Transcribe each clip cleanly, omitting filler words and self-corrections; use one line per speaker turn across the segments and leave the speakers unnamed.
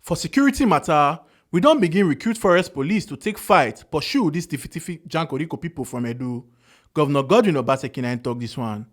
For security matter, we don't begin recruit forest police to take fight, pursue these Tifitifi Jankoriko people from Edo. Governor Edo-Obaseki na talk this one.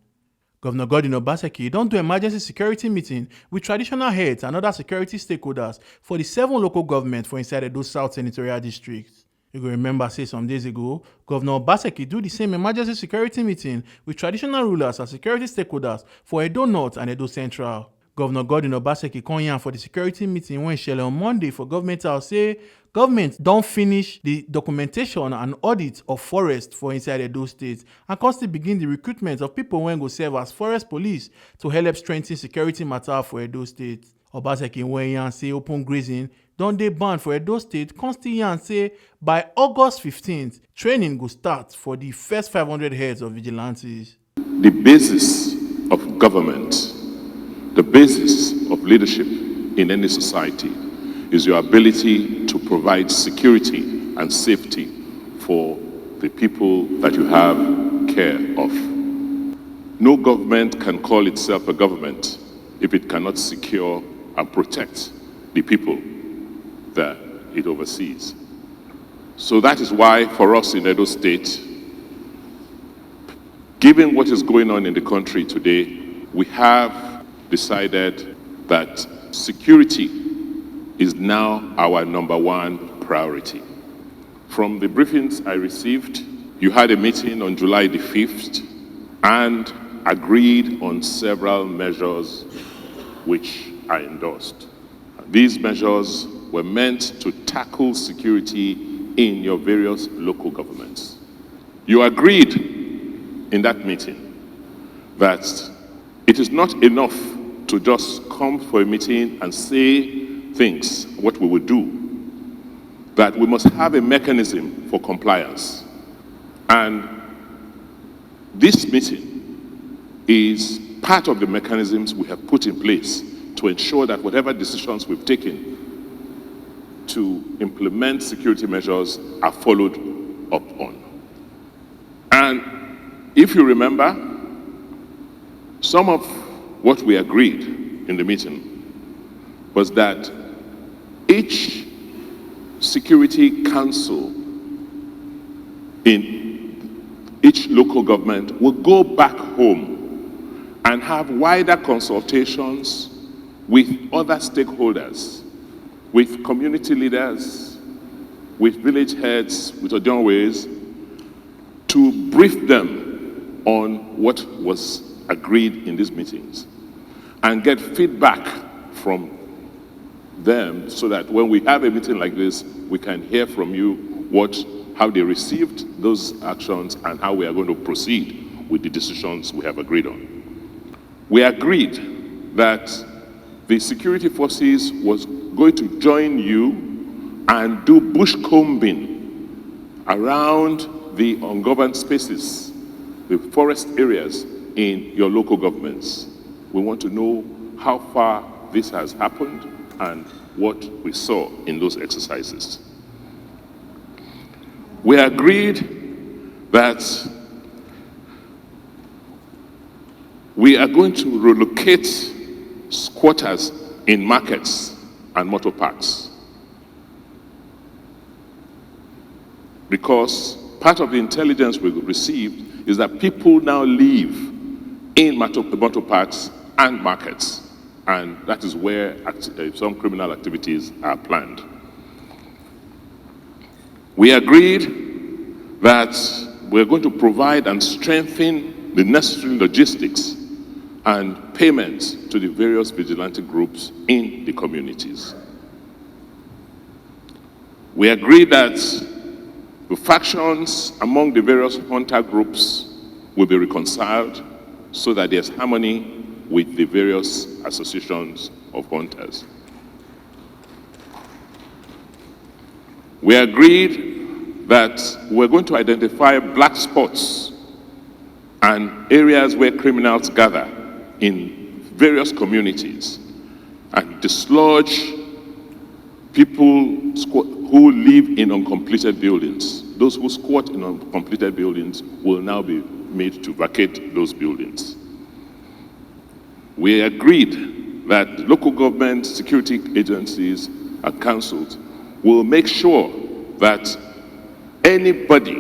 Governor Edo-Obaseki don't do emergency security meeting with traditional heads and other security stakeholders for the 7 local governments for inside Edo South Senatorial District. You go remember say some days ago, Governor Obaseki do the same emergency security meeting with traditional rulers and security stakeholders for Edo North and Edo Central. Governor Edo-Obaseki come here for the security meeting when shele on Monday for government house say government don't finish the documentation and audit of forest for inside Edo State and constantly begin the recruitment of people when go serve as forest police to help strengthen security matter for Edo State. Obaseki went here and say open grazing don dey banned for Edo State, constantly here and say by August 15th, training go start for the first 500 heads of vigilantes.
The basis of government, the basis of leadership in any society is your ability to provide security and safety for the people that you have care of. No government can call itself a government if it cannot secure and protect the people that it oversees. So that is why for us in Edo State, given what is going on in the country today, we have decided that security is now our #1 priority. From the briefings I received, you had a meeting on July the 5th and agreed on several measures which I endorsed. These measures were meant to tackle security in your various local governments. You agreed in that meeting that it is not enough to just come for a meeting and say things, what we will do, that we must have a mechanism for compliance. And this meeting is part of the mechanisms we have put in place to ensure that whatever decisions we've taken to implement security measures are followed up on. And if you remember, some of what we agreed in the meeting was that each security council in each local government will go back home and have wider consultations with other stakeholders, with community leaders, with village heads, with Odionways, to brief them on what was agreed in these meetings and get feedback from them so that when we have a meeting like this, we can hear from you how they received those actions and how we are going to proceed with the decisions we have agreed on. We agreed that the security forces was going to join you and do bush combing around the ungoverned spaces, the forest areas in your local governments. We want to know how far this has happened and what we saw in those exercises. We agreed that we are going to relocate squatters in markets and motor parks, because part of the intelligence we received is that people now live in motor parks and markets, and that is where some criminal activities are planned. We agreed that we're going to provide and strengthen the necessary logistics and payments to the various vigilante groups in the communities. We agreed that the factions among the various hunter groups will be reconciled so that there's harmony with the various associations of hunters. We agreed that we're going to identify black spots and areas where criminals gather in various communities and dislodge people who live in uncompleted buildings. Those who squat in uncompleted buildings will now be made to vacate those buildings. We agreed that local government security agencies and councils will make sure that anybody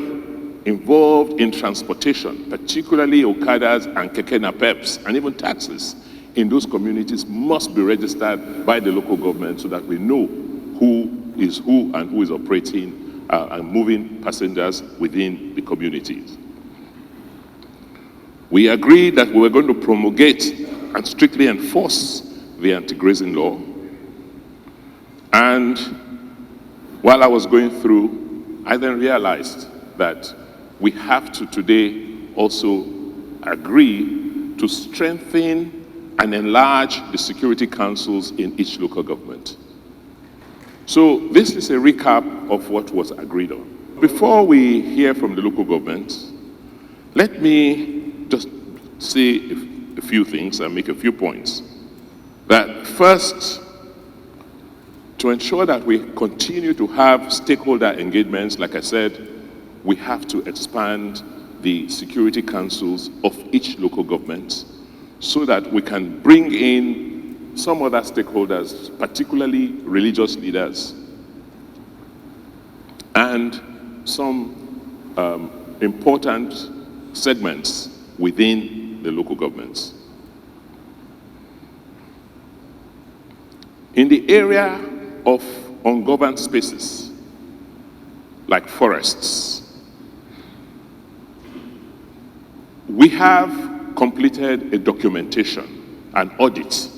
involved in transportation, particularly Okadas and Keke Napeps, and even taxis in those communities must be registered by the local government so that we know who is who and who is operating and moving passengers within the communities. We agreed that we were going to promulgate and strictly enforce the anti-grazing law. And while I was going through, I then realized that we have to today also agree to strengthen and enlarge the security councils in each local government. So this is a recap of what was agreed on. Before we hear from the local governments, let me just say a few things and make a few points. That first, to ensure that we continue to have stakeholder engagements, like I said, we have to expand the security councils of each local government so that we can bring in some other stakeholders, particularly religious leaders, and some important segments within the local governments. In the area of ungoverned spaces, like forests, we have completed a documentation, an audit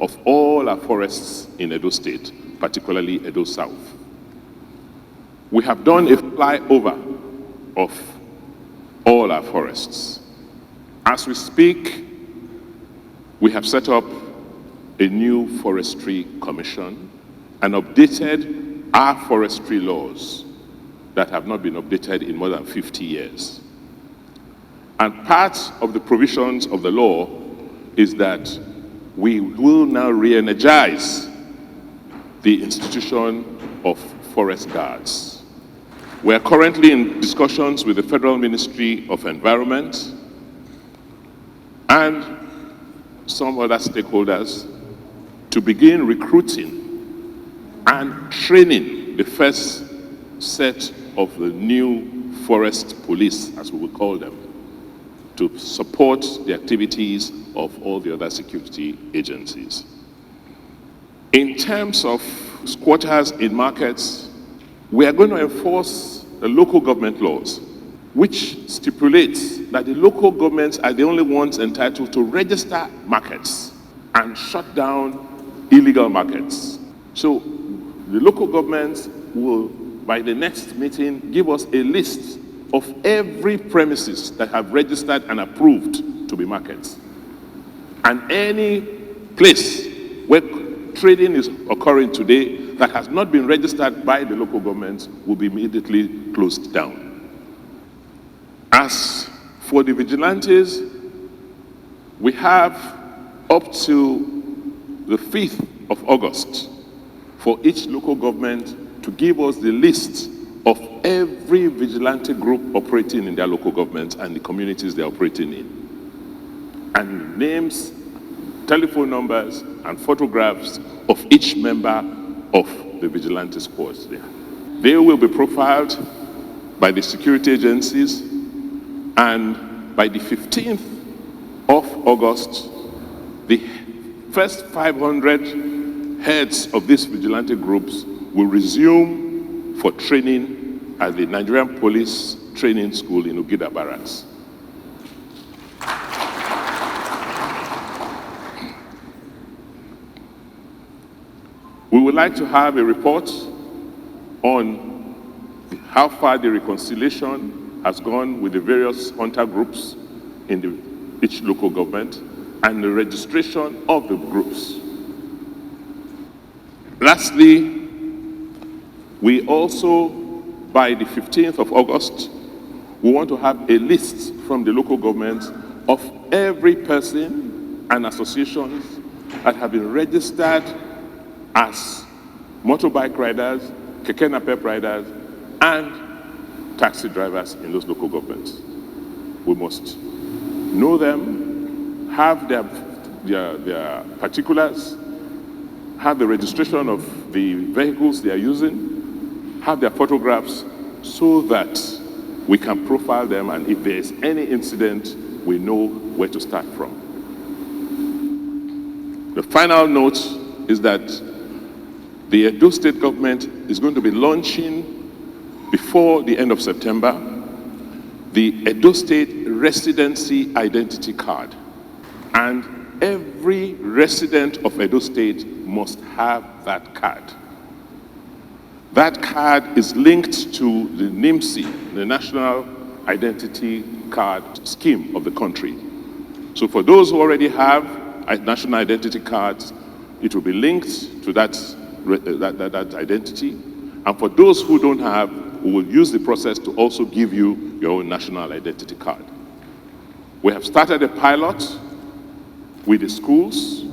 of all our forests in Edo State, particularly Edo South. We have done a flyover of all our forests. As we speak, we have set up a new forestry commission and updated our forestry laws that have not been updated in more than 50 years. And part of the provisions of the law is that we will now re-energize the institution of forest guards. We are currently in discussions with the Federal Ministry of Environment and some other stakeholders to begin recruiting and training the first set of the new forest police, as we would call them, to support the activities of all the other security agencies. In terms of squatters in markets, we are going to enforce the local government laws, which stipulates that the local governments are the only ones entitled to register markets and shut down illegal markets. So the local governments will, by the next meeting, give us a list of every premises that have registered and approved to be markets. And any place where trading is occurring today that has not been registered by the local governments will be immediately closed down. As for the vigilantes, we have up to the 5th of August for each local government to give us the list of every vigilante group operating in their local governments and the communities they're operating in. And names, telephone numbers, and photographs of each member of the vigilante squads there. They will be profiled by the security agencies, and by the 15th of August, the first 500 heads of these vigilante groups will resume for training at the Nigerian Police Training School in Ogida Barracks. We would like to have a report on how far the reconciliation has gone with the various hunter groups in each local government and the registration of the groups. Lastly, we also, by the 15th of August, we want to have a list from the local governments of every person and associations that have been registered as motorbike riders, keke napep riders, and taxi drivers in those local governments. We must know them, have their particulars, have the registration of the vehicles they are using, have their photographs so that we can profile them, and if there is any incident, we know where to start from. The final note is that the Edo State government is going to be launching before the end of September the Edo State Residency Identity Card. And every resident of Edo State must have that card. That card is linked to the NIMSI, the National Identity Card Scheme of the country. So for those who already have national identity cards, it will be linked to that identity. And for those who don't have, we will use the process to also give you your own national identity card. We have started a pilot with the schools.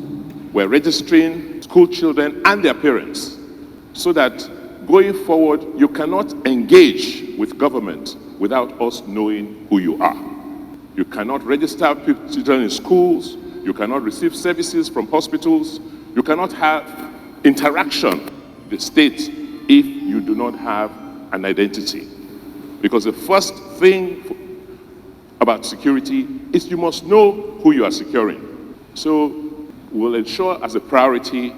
We're registering school children and their parents so that going forward, you cannot engage with government without us knowing who you are. You cannot register children in schools. You cannot receive services from hospitals. You cannot have interaction with the state if you do not have an identity. Because the first thing about security is you must know who you are securing. So we'll ensure as a priority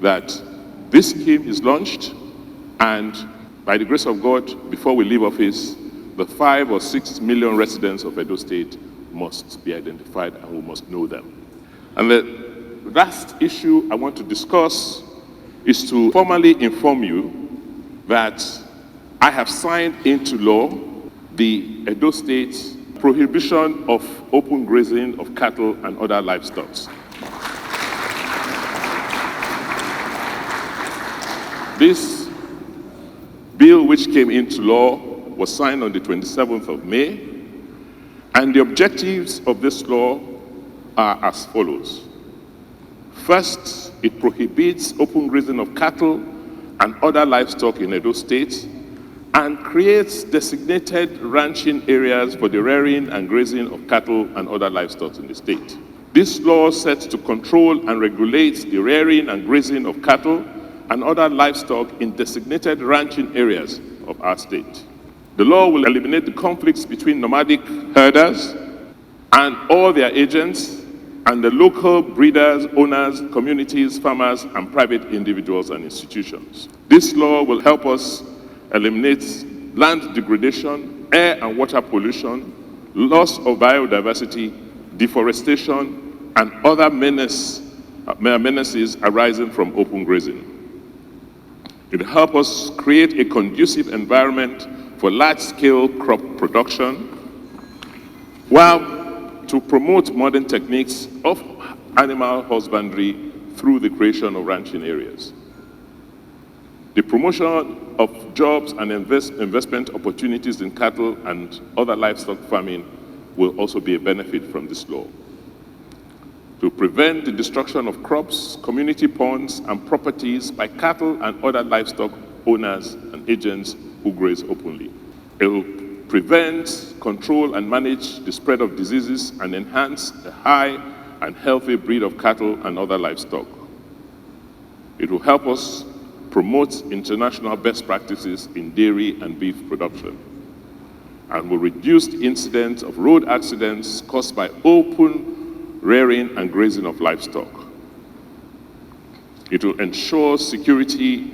that this scheme is launched, and by the grace of God, before we leave office, the 5 or 6 million residents of Edo State must be identified, and we must know them. And the last issue I want to discuss is to formally inform you that I have signed into law the Edo State prohibition of open grazing of cattle and other livestock. This bill, which came into law, was signed on the 27th of May, and the objectives of this law are as follows. First, it prohibits open grazing of cattle and other livestock in Edo State and creates designated ranching areas for the rearing and grazing of cattle and other livestock in the state. This law sets to control and regulate the rearing and grazing of cattle and other livestock in designated ranching areas of our state. The law will eliminate the conflicts between nomadic herders and all their agents and the local breeders, owners, communities, farmers, and private individuals and institutions. This law will help us eliminate land degradation, air and water pollution, loss of biodiversity, deforestation, and other menaces arising from open grazing. It will help us create a conducive environment for large-scale crop production, while to promote modern techniques of animal husbandry through the creation of ranching areas. The promotion of jobs and investment opportunities in cattle and other livestock farming will also be a benefit from this law. To prevent the destruction of crops, community ponds, and properties by cattle and other livestock owners and agents who graze openly. It will prevent, control, and manage the spread of diseases and enhance a high and healthy breed of cattle and other livestock. It will help us promote international best practices in dairy and beef production, and will reduce the incidence of road accidents caused by open rearing and grazing of livestock. It will ensure security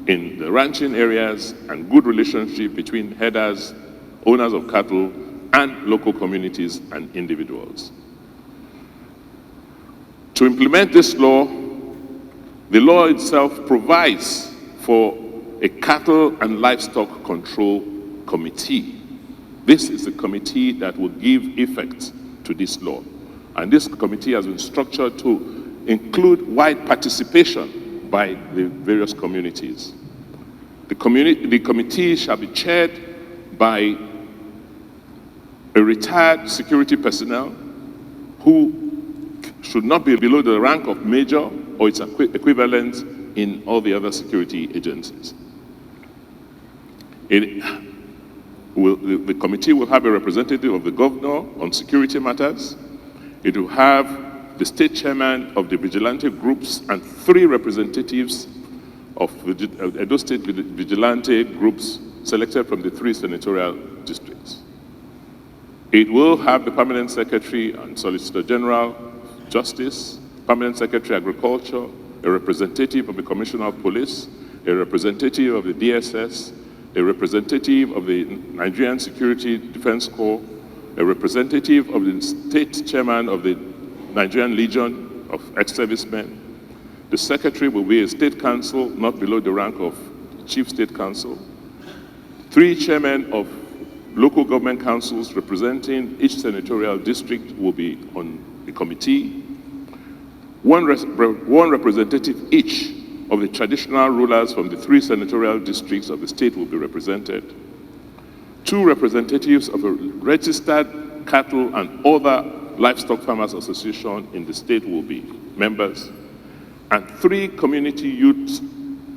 in the ranching areas and good relationship between herders, owners of cattle, and local communities and individuals. To implement this law, the law itself provides for a cattle and livestock control committee. This is the committee that will give effect to this law. And this committee has been structured to include wide participation by the various communities. The committee shall be chaired by a retired security personnel who should not be below the rank of major or its equivalent in all the other security agencies. The committee will have a representative of the governor on security matters. It will have the state chairman of the vigilante groups and 3 representatives of Edo State vigilante groups selected from the 3 senatorial districts. It will have the Permanent Secretary and Solicitor General, Justice, Permanent Secretary Agriculture, a representative of the Commissioner of Police, a representative of the DSS, a representative of the Nigerian Security Defense Corps, a representative of the State Chairman of the Nigerian Legion of Ex-Servicemen. The Secretary will be a State Council, not below the rank of Chief State Council. 3 chairmen of local government councils representing each senatorial district will be on the committee. One representative each of the traditional rulers from the 3 senatorial districts of the state will be represented. 2 representatives of a registered cattle and other livestock farmers association in the state will be members. And 3 community youth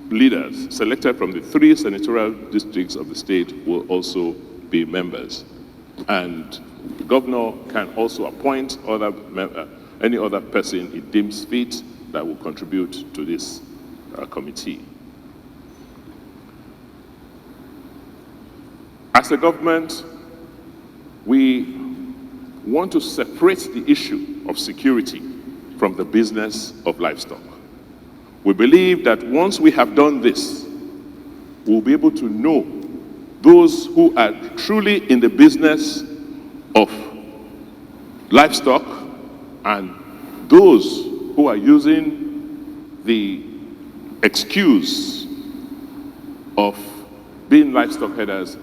leaders selected from the 3 senatorial districts of the state will also be members. And the governor can also appoint any other person he deems fit that will contribute to this committee. As a government, we want to separate the issue of security from the business of livestock. We believe that once we have done this, we'll be able to know those who are truly in the business of livestock and those who are using the excuse of being livestock herders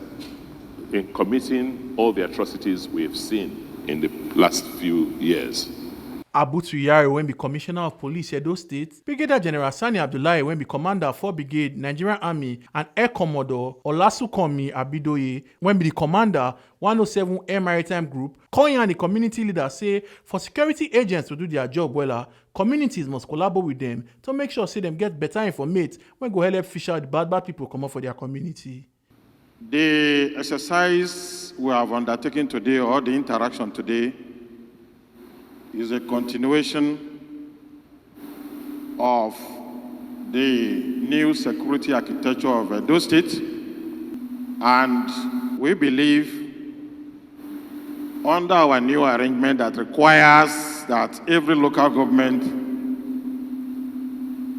in committing all the atrocities we have seen in the last few years.
Abutu Yari when be Commissioner of Police Edo State, Brigadier General Sani Abdullahi when be Commander 4 Brigade Nigerian Army, and Air Commodore Olasukomi Abidoye when be the Commander 107 Air Maritime Group, Konya and the community leader say for security agents to do their job well, communities must collaborate with them to make sure say them get better information when go help fish out the bad people come up for their community.
The exercise we have undertaken today, or the interaction today, is a continuation of the new security architecture of Edo State, and we believe under our new arrangement that requires that every local government,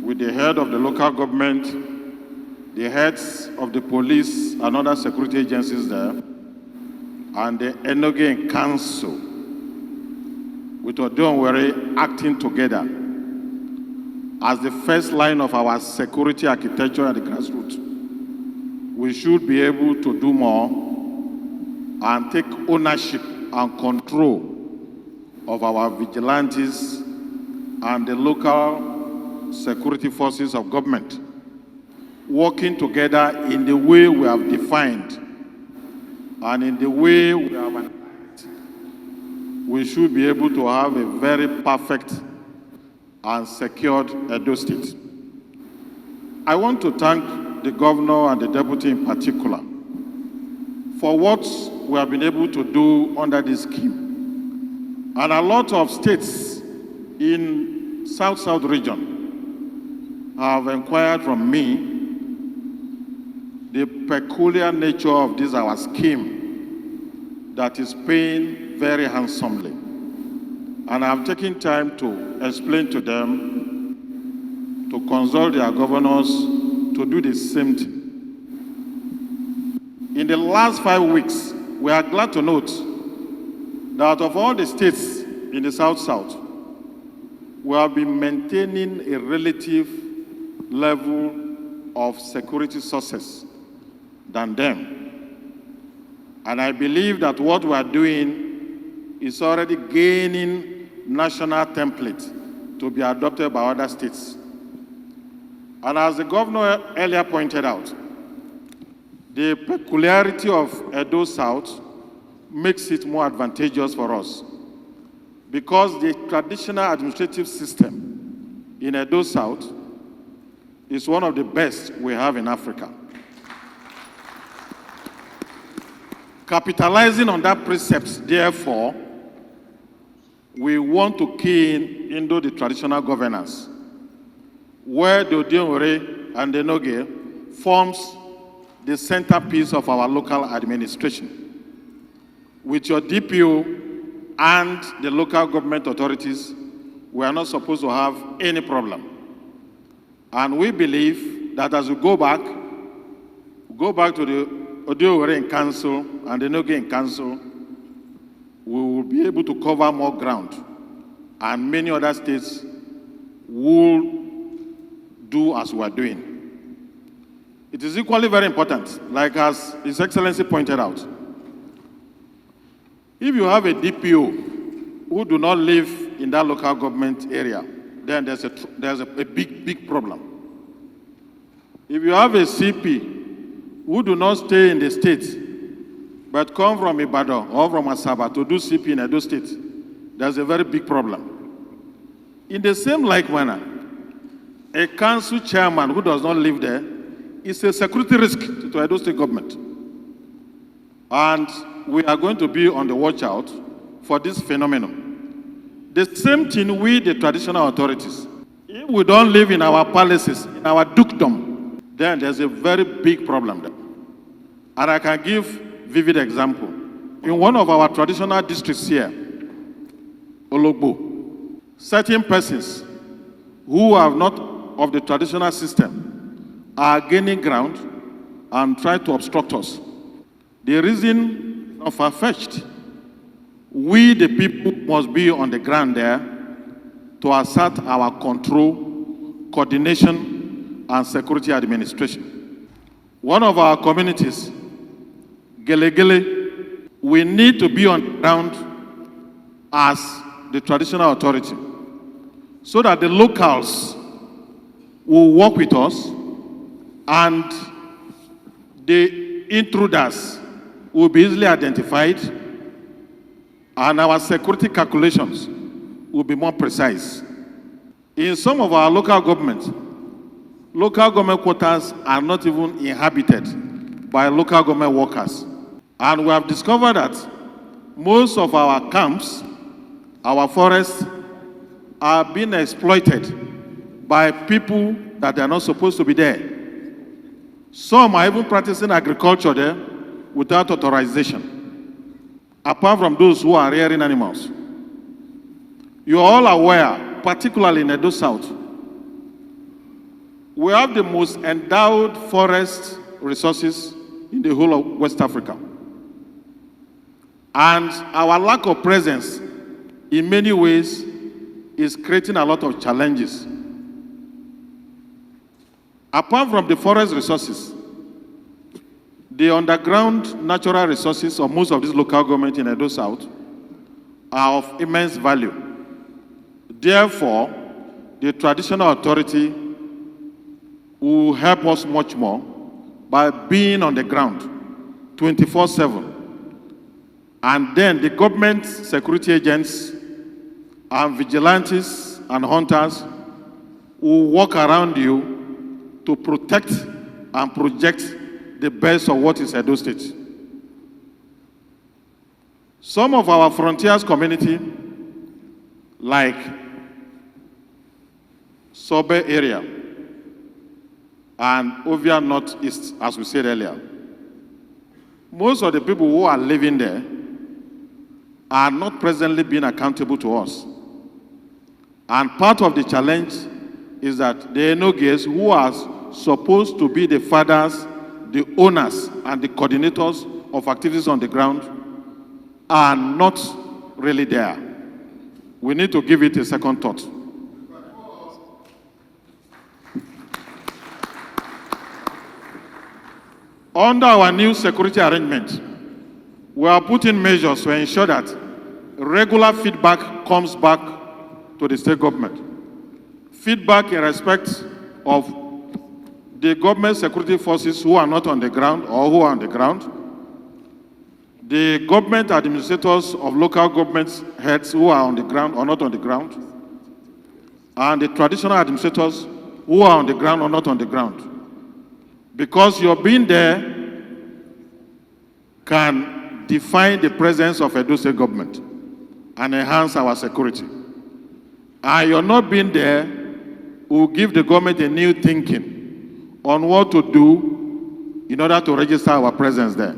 with the head of the local government, the heads of the police and other security agencies there, and the Enogen Council, with Odonwere acting together as the first line of our security architecture at the grassroots. We should be able to do more and take ownership and control of our vigilantes and the local security forces of government, working together in the way we have defined and in the way we have analyzed. We should be able to have a very perfect and secured Edo State. I want to thank the governor and the deputy in particular for what we have been able to do under this scheme. And a lot of states in South-South region have inquired from me the peculiar nature of this our scheme that is paying very handsomely. And I've taken time to explain to them, to consult their governors, to do the same thing. In the last 5 weeks, we are glad to note that of all the states in the South-South, we have been maintaining a relative level of security success than them. And I believe that what we are doing is already gaining national template to be adopted by other states. And as the governor earlier pointed out, the peculiarity of Edo South makes it more advantageous for us because the traditional administrative system in Edo South is one of the best we have in Africa. Capitalizing on that precept, therefore, we want to key in into the traditional governance, where the Odionwere and Enoge forms the centerpiece of our local administration. With your DPO and the local government authorities, we are not supposed to have any problem. And we believe that as we go back to the Odio Council and the Enoge Council, we will be able to cover more ground. And many other states will do as we are doing. It is equally very important, like as His Excellency pointed out. If you have a DPO who do not live in that local government area, then there's a big problem. If you have a CP who do not stay in the state, but come from Ibadan or from Asaba to do CP in Edo State, there's a very big problem. In the same like manner, a council chairman who does not live there is a security risk to Edo State government. And we are going to be on the watch out for this phenomenon. The same thing with the traditional authorities. If we don't live in our palaces, in our dukedom, then there's a very big problem there. And I can give vivid example. In one of our traditional districts here, Ologbo, certain persons who are not of the traditional system are gaining ground and try to obstruct us. The reason is not far-fetched. We, the people, must be on the ground there to assert our control, coordination, and security administration. One of our communities, Gelegele, we need to be on the ground as the traditional authority so that the locals will work with us and the intruders will be easily identified and our security calculations will be more precise. In some of our local government quotas are not even inhabited by local government workers. And we have discovered that most of our camps, our forests, are being exploited by people that are not supposed to be there. Some are even practicing agriculture there without authorization, apart from those who are rearing animals. You are all aware, particularly in Edo South, we have the most endowed forest resources in the whole of West Africa. And our lack of presence in many ways is creating a lot of challenges. Apart from the forest resources, the underground natural resources of most of these local governments in Edo South are of immense value. Therefore, the traditional authority will help us much more by being on the ground 24/7. And then the government security agents and vigilantes and hunters will walk around you to protect and project the best of what is Edo State. Some of our frontiers community, like Sobe area and Ovia Northeast, as we said earlier, most of the people who are living there are not presently being accountable to us. And part of the challenge is that the Enoges, who are supposed to be the fathers, the owners, and the coordinators of activities on the ground, are not really there. We need to give it a second thought. Under our new security arrangement, we are putting measures to ensure that regular feedback comes back to the state government. Feedback in respect of the government security forces who are not on the ground or who are on the ground, the government administrators of local government heads who are on the ground or not on the ground, and the traditional administrators who are on the ground or not on the ground. Because your being there can define the presence of Edo State government and enhance our security. And your not being there will give the government a new thinking on what to do in order to register our presence there.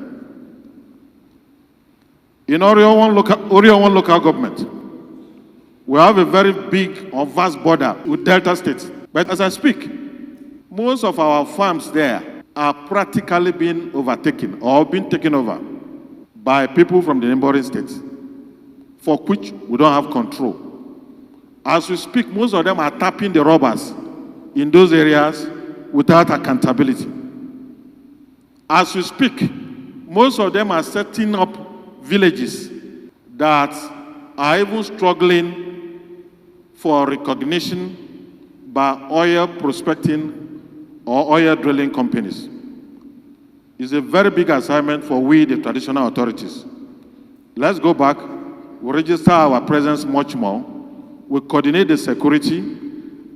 In Orio 1 local government, we have a very big or vast border with Delta states. But as I speak, most of our farms there are practically being overtaken or being taken over by people from the neighboring states, for which we don't have control. As we speak, most of them are tapping the robbers in those areas without accountability. As we speak, most of them are setting up villages that are even struggling for recognition by oil prospecting or oil drilling companies. It's a very big assignment for we, the traditional authorities. Let's go back, we register our presence much more, we coordinate the security,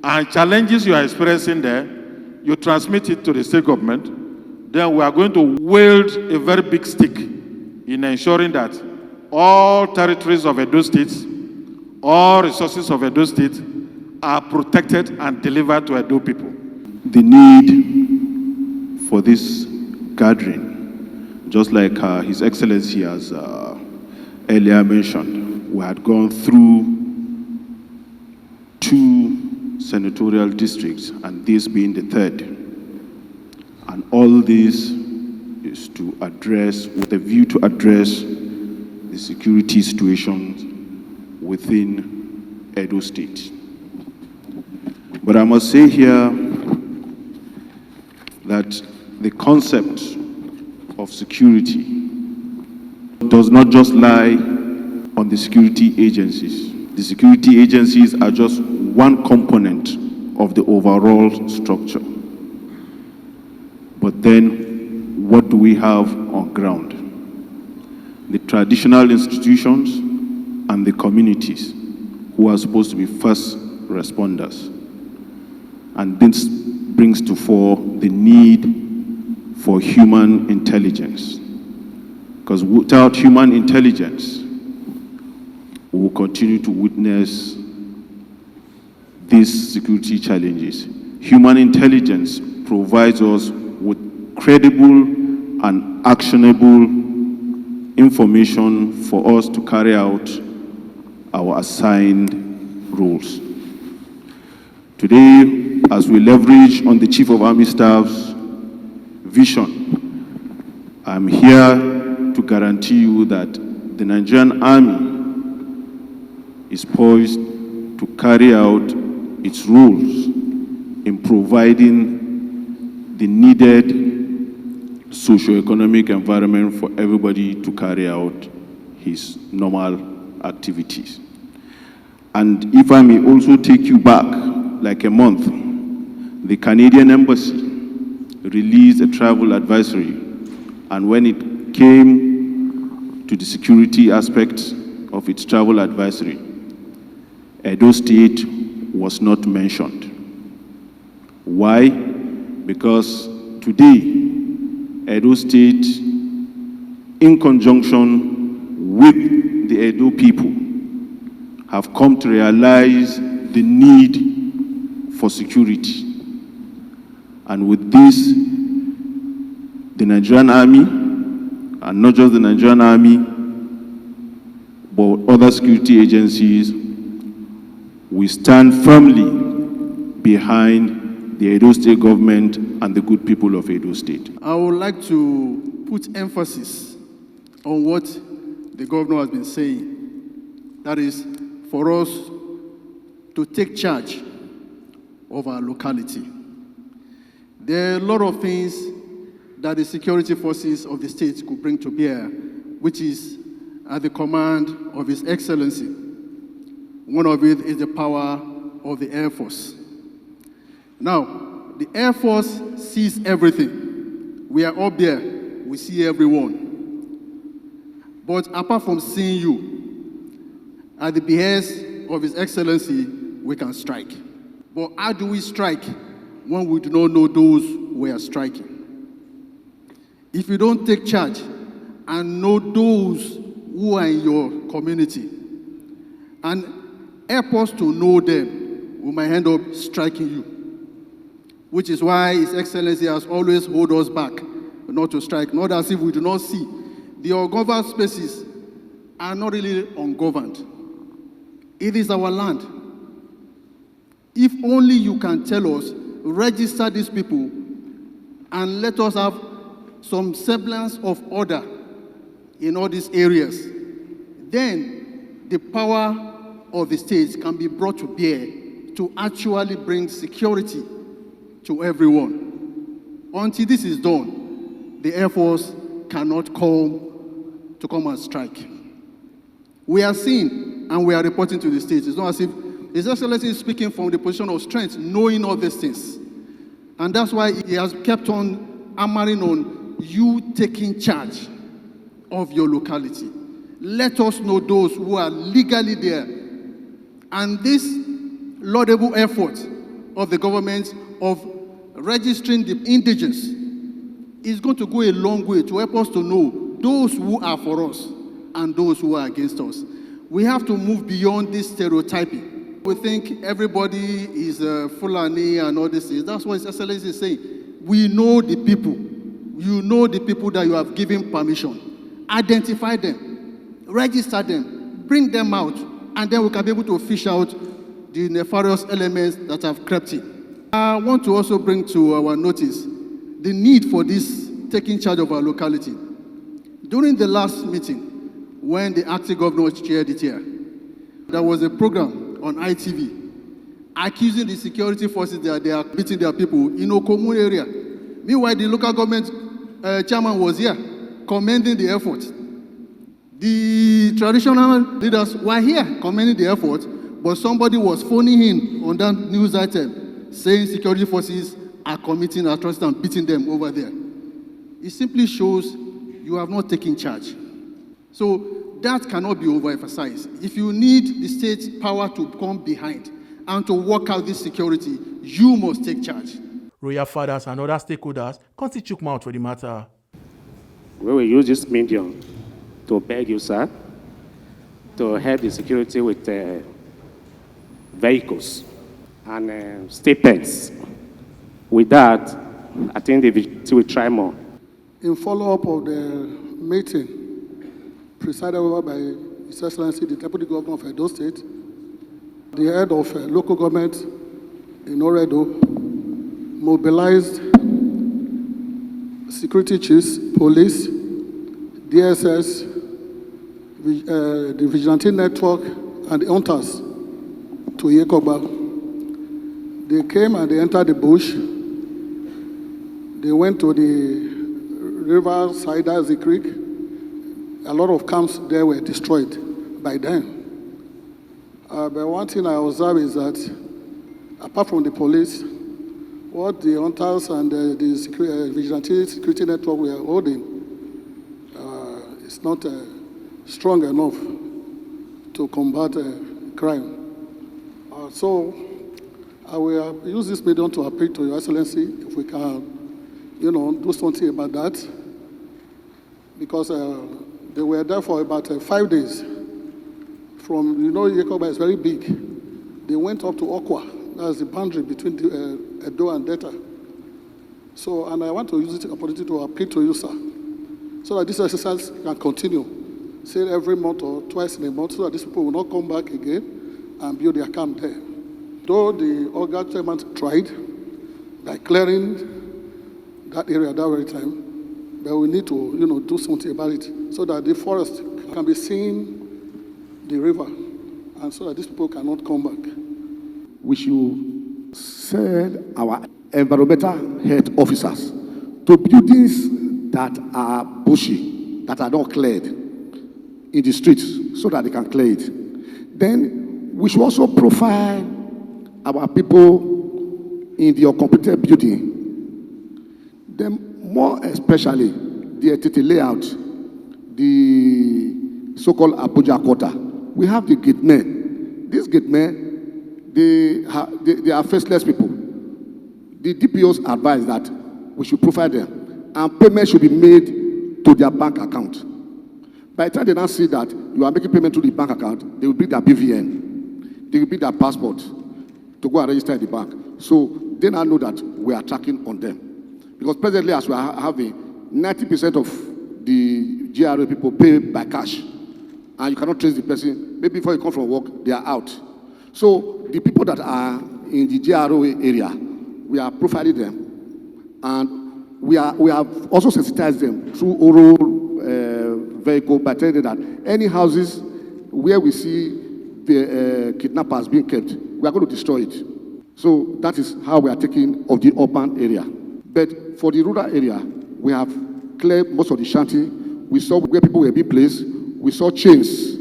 and challenges you are experiencing there, you transmit it to the state government, then we are going to wield a very big stick in ensuring that all territories of Edo State, all resources of Edo State are protected and delivered to Edo people.
The need for this gathering, just like His Excellency has earlier mentioned, we had gone through 2 senatorial districts, and this being the 3rd. And all this is to address, with a view to address the security situation within Edo State. But I must say here that the concept of security does not just lie on the security agencies. The security agencies are just one component of the overall structure. But then, what do we have on ground? The traditional institutions and the communities who are supposed to be first responders. And this brings to fore the need for human intelligence. Because without human intelligence, we will continue to witness these security challenges. Human intelligence provides us with credible and actionable information for us to carry out our assigned roles. Today, as we leverage on the Chief of Army Staff's vision, I'm here to guarantee you that the Nigerian Army is poised to carry out its roles in providing the needed socio-economic environment for everybody to carry out his normal activities. And if I may also take you back like a month, the Canadian Embassy released a travel advisory, and when it came to the security aspect of its travel advisory, Edo State was not mentioned. Why? Because today, Edo State, in conjunction with the Edo people, have come to realize the need for security. And with this, the Nigerian Army, and not just the Nigerian Army, but other security agencies, we stand firmly behind the Edo State government and the good people of Edo State.
I would like to put emphasis on what the governor has been saying. That is, for us to take charge of our locality. There are a lot of things that the security forces of the state could bring to bear, which is at the command of His Excellency. One of it is the power of the Air Force. Now, the Air Force sees everything. We are up there, we see everyone. But apart from seeing you, at the behest of His Excellency, we can strike. But how do we strike when we do not know those we are striking? If you don't take charge and know those who are in your community and help us to know them, we might end up striking you. which is why His Excellency has always held us back not to strike, not as if we do not see. The ungoverned spaces are not really ungoverned. It is our land. If only you can tell us, register these people, and let us have some semblance of order in all these areas, then the power of the states can be brought to bear to actually bring security to everyone. Until this is done, the Air Force cannot come and strike. We are seeing and we are reporting to the states. It's not as if His Excellency is speaking from the position of strength, knowing all these things. And that's why he has kept on hammering on you taking charge of your locality. Let us know those who are legally there. And this laudable effort of the government of registering the indigents is going to go a long way to help us to know those who are for us and those who are against us. We have to move beyond this stereotyping. We think everybody is Fulani and all this things. That's what His Excellency is saying. We know the people. You know the people that you have given permission. Identify them, register them, bring them out, and then we can be able to fish out the nefarious elements that have crept in. I want to also bring to our notice the need for this taking charge of our locality. During the last meeting, when the acting governor chaired it here, there was a program on ITV accusing the security forces that they are beating their people in Okomu area. Meanwhile, the local government chairman was here commending the effort. The traditional leaders were here commending the effort, but somebody was phoning in on that news item saying security forces are committing atrocities and beating them over there. It simply shows you have not taken charge. So that cannot be overemphasized. If you need the state power to come behind and to work out this security, you must take charge.
Royal fathers and other stakeholders can't chook mouth for the matter.
We will use this medium to beg you, sir, to help the security with vehicles and stipends. With that, I think the vigilante will try more.
In follow-up of the meeting presided over by His Excellency, the Deputy Governor of Edo State, the head of local government in Oredo mobilized security chiefs, police, DSS, the vigilante network, and the hunters to Yekoba. They came and they entered the bush. They went to the river side, as the creek. A lot of camps there were destroyed by them. But one thing I observed is that, apart from the police, what the hunters and the vigilante security network were holding is not strong enough to combat crime. So I will use this medium to appeal to Your Excellency if we can, do something about that, because they were there for about 5 days. From, Yekoba is very big. They went up to Okwa. That's the boundary between Edo and Delta. So, and I want to use this opportunity to appeal to you, sir, so that this exercise can continue, say every month or twice in a month, so that these people will not come back again and build their camp there. Though the Oga chairman tried by clearing that area at that very time, but we need to, do something about it so that the forest can be seen the river, and so that these people cannot come back.
We should send our environmental health officers to buildings that are bushy, that are not cleared in the streets, so that they can clear it. Then we should also profile our people in the uncompleted building. Then more especially the Etete layout, the so-called Abuja quarter. We have the gate men. These gate men, they are faceless people. The DPOs advise that we should profile them, and payment should be made to their bank account. By the time they now see that you are making payment to the bank account, they will bring their BVN, they will bring their passport to go and register in the bank. So they now know that we are tracking on them. Because presently, as we are having, 90% of the GRA people pay by cash. And you cannot trace the person. Maybe before you come from work, they are out. So the people that are in the GRO area, we are profiling them. And we have also sensitized them through oral vehicle by telling them that any houses where we see the kidnappers being kept, we are going to destroy it. So that is how we are taking of the urban area. But for the rural area, we have cleared most of the shanty. We saw where people were being placed. We saw chains.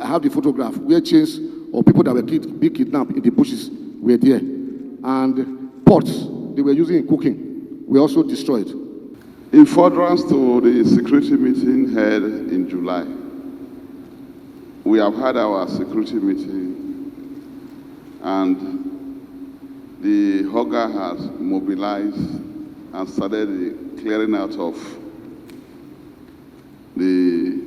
I have the photograph where chains of people that were being kidnapped in the bushes were there. And pots they were using in cooking were also destroyed.
In furtherance to the security meeting held in July, we have had our security meeting and the hogger has mobilized and started the clearing out of the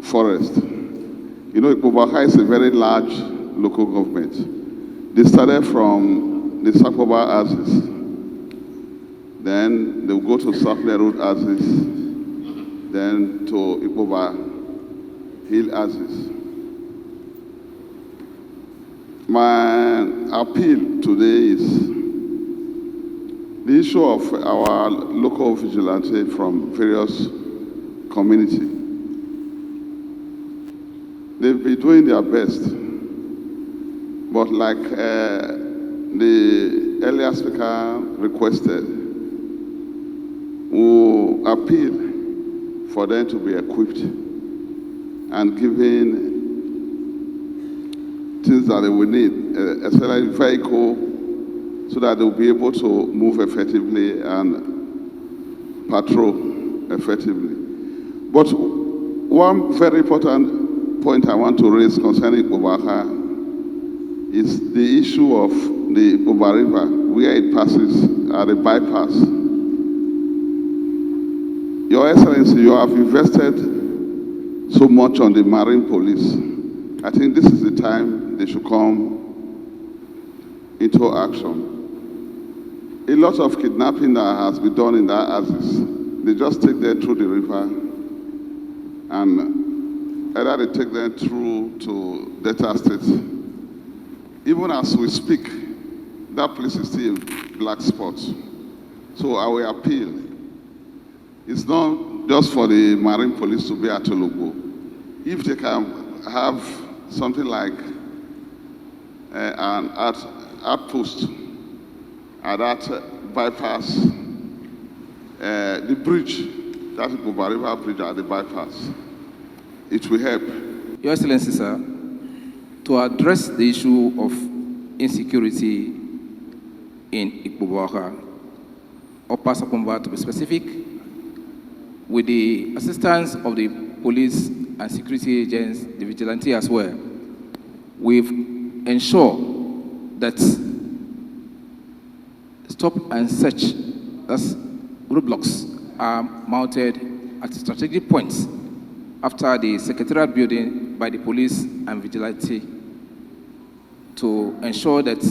forest. You know, Ikobaka is a very large local government. They started from the Sakoba axis. Then they'll go to Sapler Road axis, then to Ikoba Hill axis. My appeal today is the issue of our local vigilante from various communities. They've been doing their best, but like the earlier speaker requested, we appeal for them to be equipped and given things that they will need, especially vehicle, so that they'll be able to move effectively and patrol effectively. But one very important point I want to raise concerning Obaka is the issue of the Oba River, where it passes at the bypass. Your Excellency, you have invested so much on the Marine Police. I think this is the time they should come into action. A lot of kidnapping that has been done in that axis, they just take them through the river and either they take them through to Delta State. Even as we speak, that place is still a black spot. So our appeal is not just for the Marine Police to be at Ologo. If they can have something like an outpost at that bypass, the bridge, that is Oba River Bridge at the bypass, it will help.
Your Excellency, sir, to address the issue of insecurity in Ikubawaka, or Pasakumba to be specific, with the assistance of the police and security agents, the vigilante as well, we've ensured that stop and search, as roadblocks, are mounted at strategic points after the secretariat building by the police and vigilante to ensure that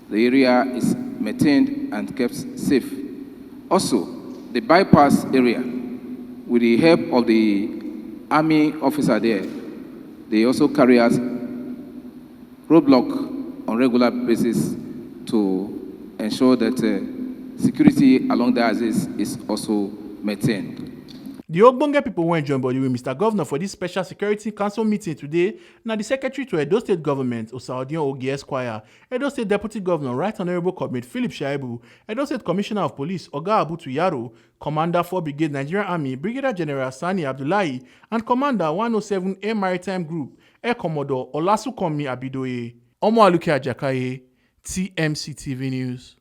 the area is maintained and kept safe. Also, the bypass area, with the help of the army officer there, they also carry out roadblock on regular basis to ensure that security along the axis is also maintained.
The Ogbonge people went join body with Mr. Governor for this special security council meeting today. Now, the Secretary to Edo State Government, Osaudion Ogie Esquire, Edo State Deputy Governor, Right Honorable Comrade Philip Shaibu, Edo State Commissioner of Police, Oga Abutu Yaro, Commander 4 Brigade Nigerian Army, Brigadier General Sani Abdullahi, and Commander 107 Air Maritime Group, Air Commodore Olasukomi Abidoye. Omo Aluke Ajakaye, TMC TV News.